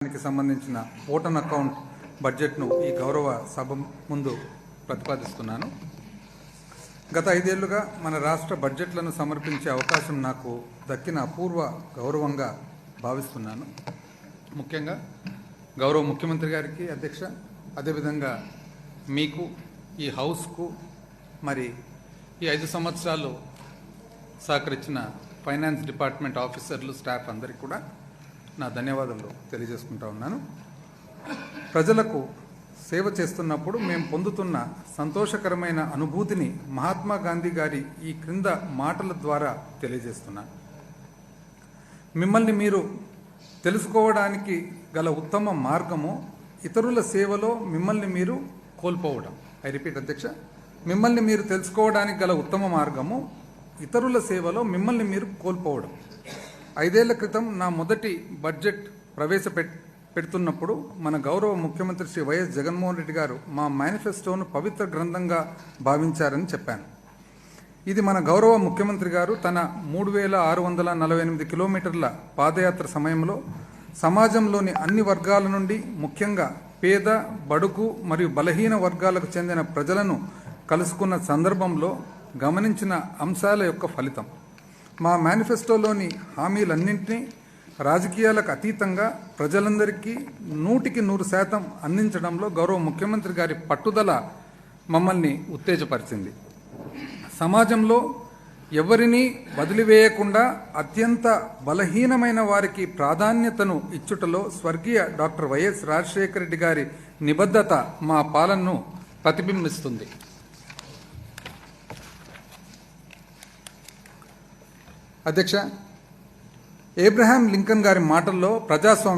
దానికి సంబంధించిన vote on account బడ్జెట్ను ఈ గౌరవ సభ ముందు ప్రతిపాదిస్తున్నాను. గత 5 ఏళ్లుగా మన రాష్ట్ర బడ్జెట్లను సమర్పించే అవకాశం నాకు దక్కిన అపూర్వ గౌరవంగా భావిస్తున్నాను. ముఖ్యంగా గౌరవ ముఖ్యమంత్రి గారికి అధ్యక్ష, అదేవిధంగా మీకు, ఈ హౌస్కు, మరి ఈ 5 సంవత్సరాలు సహకరించిన ఫైనాన్స్ డిపార్ట్మెంట్ ఆఫీసర్లు, స్టాఫ్ అందరికీ కూడా నా ధన్యవాదాలు తెలియజేసుకుంటా ఉన్నాను. ప్రజలకు సేవ చేస్తున్నప్పుడు మేము పొందుతున్న సంతోషకరమైన అనుభూతిని మహాత్మా గాంధీ గారి ఈ క్రింద మాటల ద్వారా తెలియజేస్తున్నాను. మిమ్మల్ని మీరు తెలుసుకోవడానికి గల ఉత్తమ మార్గము ఇతరుల సేవలో మిమ్మల్ని మీరు కోల్పోవడం. ఐ రిపీట్ అధ్యక్ష, మిమ్మల్ని మీరు తెలుసుకోవడానికి గల ఉత్తమ మార్గము ఇతరుల సేవలో మిమ్మల్ని మీరు కోల్పోవడం. 5 ఏళ్ల క్రితం నా మొదటి బడ్జెట్ ప్రవేశపెడుతున్నప్పుడు మన గౌరవ ముఖ్యమంత్రి శ్రీ వైఎస్ జగన్మోహన్ రెడ్డి గారు మా మేనిఫెస్టోను పవిత్ర గ్రంథంగా భావించారని చెప్పాను. ఇది మన గౌరవ ముఖ్యమంత్రి గారు తన 3648 కిలోమీటర్ల పాదయాత్ర సమయంలో సమాజంలోని అన్ని వర్గాల నుండి, ముఖ్యంగా పేద, బడుగు మరియు బలహీన వర్గాలకు చెందిన ప్రజలను కలుసుకున్న సందర్భంలో గమనించిన అంశాల యొక్క ఫలితం. మా మేనిఫెస్టోలోని హామీలన్నింటినీ రాజకీయాలకు అతీతంగా ప్రజలందరికీ 100% అందించడంలో గౌరవ ముఖ్యమంత్రి గారి పట్టుదల మమ్మల్ని ఉత్తేజపరిచింది. సమాజంలో ఎవరినీ వదిలివేయకుండా అత్యంత బలహీనమైన వారికి ప్రాధాన్యతను ఇచ్చుటలో స్వర్గీయ డాక్టర్ వైఎస్ రాజశేఖర రెడ్డి గారి నిబద్ధత మా పాలనను ప్రతిబింబిస్తుంది. అధ్యక్ష, ఏబ్రహాం లింకన్ గారి మాటల్లో ప్రజాస్వామ్యం